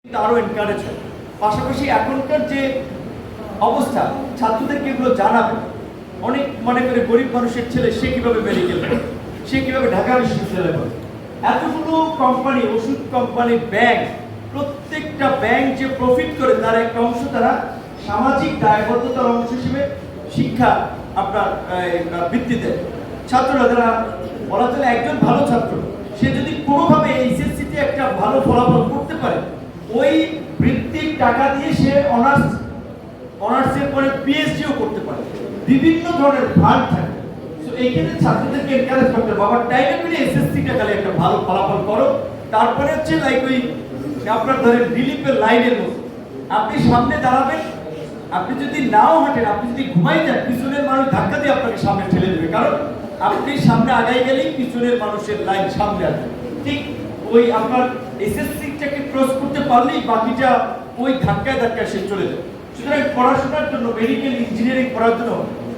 আরো এনকারেজ হয়। পাশাপাশি এখনকার যে অবস্থা ছাত্রদেরকে এগুলো জানাবে। অনেক মনে করে গরিব মানুষের ছেলে সে কিভাবে মেডিকেল করে, সে কিভাবে ঢাকা বিশ্ববিদ্যালয়ে পড়ে। এতগুলো কোম্পানি, ওষুধ কোম্পানি, ব্যাংক, প্রত্যেকটা ব্যাংক যে প্রফিট করে তার একটা অংশ তারা সামাজিক দায়বদ্ধতার অংশ হিসেবে শিক্ষা আপনার বৃত্তি দেয়। ছাত্ররা যারা বলা চলে একজন ভালো ছাত্র সে যদি কোনোভাবে এইচএসসিতে একটা ভালো ফলাফল করতে পারে ওই বৃত্তির টাকা দিয়ে সে অনার্সের পরে পিএইচডিও করতে পারে। বিভিন্ন ধরনের ফান্ড থাকে। সো এইখানে ছাত্রদেরকে এনকারেজ করতে হবে, বাবার টাইমে মিলে এসএসসিটা খালি একটা ভালো ফলাফল করো। তারপরে হচ্ছে লাইক ওই আপনার ধরেন রিলিফের লাইনের মতো আপনি সামনে দাঁড়াবেন, আপনি যদি নাও হাঁটেন, আপনি যদি ঘুমাই যান, পিছনের মানুষ ধাক্কা দিয়ে আপনাকে সামনে ঠেলে দেবে, কারণ আপনি সামনে আগাই গেলেই পিছনের মানুষের লাইন সামনে আসবে। ঠিক ওই আপনার এসএসসিটাকে ক্রস করতে পারলেই বাকিটা ওই ধাক্কায় ধাক্কায় সে চলে যাবে। সুতরাং পড়াশোনার জন্য, মেডিকেল ইঞ্জিনিয়ারিং পড়ার জন্য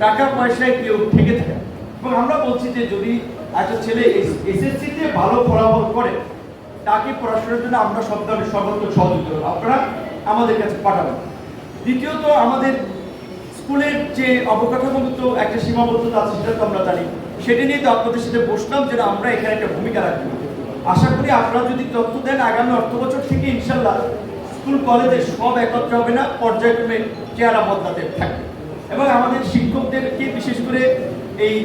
টাকা পয়সায় কেউ ঠেকে থাকে। এবং আমরা বলছি যে যদি একটা ছেলে এসএসসিতে ভালো ফলাফল করে তাকে পড়াশোনার জন্য আমরা সর্বোচ্চ সহযোগিতা আপনারা আমাদের কাছে পাঠাবেন। দ্বিতীয়ত, আমাদের স্কুলের যে অবকাঠামোগত একটা সীমাবদ্ধতা আছে সেটা তো আমরা জানি, সেটা নিয়ে তো আপনাদের সাথে বসলাম যেন আমরা এখানে একটা ভূমিকা রাখি। আশা করি আপনারা যদি তথ্য দেন আগামী অর্থবছর থেকে ইনশাল্লাহ স্কুল কলেজে সব একত্র হবে না, পর্যায়ক্রমে চেহারা বদলাতে থাকবে। এবং আমাদের শিক্ষকদেরকে বিশেষ করে এই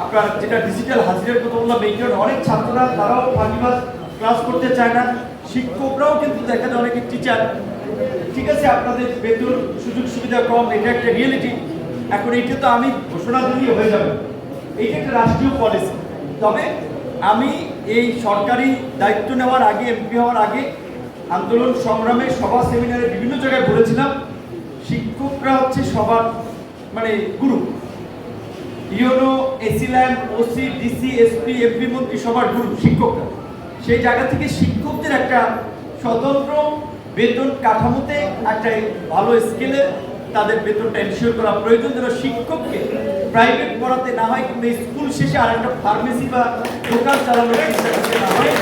আপনার যেটা ডিজিটাল হাজিরার কথা বললাম, এই কারণে অনেক ছাত্ররা তারাও ফাঁকিবাজ ক্লাস করতে চায় না। শিক্ষকরাও কিন্তু দেখা যায় অনেকে টিচার, ঠিক আছে আপনাদের বেতন সুযোগ সুবিধা কম, এটা একটা রিয়েলিটি। এখন এইটা তো আমি ঘোষণা দিলেই হয়ে যাবে, এইটা একটা রাষ্ট্রীয় পলিসি। তবে আমি এই সরকারি দায়িত্ব নেওয়ার আগে, এমপি হওয়ার আগে আন্দোলন সংগ্রামে সভা সেমিনারে বিভিন্ন জায়গায় বলেছিলাম শিক্ষকরা হচ্ছে সবার মানে গুরু। UNO, AC land, OC, DC, SP, MP, মন্ত্রী সবার গুরু শিক্ষকরা। সেই জায়গা থেকে শিক্ষকদের একটা স্বতন্ত্র বেতন কাঠামোতে একটা ভালো স্কেলে তাদের বেতনটা এনশিওর করা প্রয়োজন, যেন শিক্ষককে প্রাইভেট পড়াতে না হয় কিংবা স্কুল শেষে আর একটা ফার্মেসি বা দোকান চালানোর চেষ্টা করতে না হয়।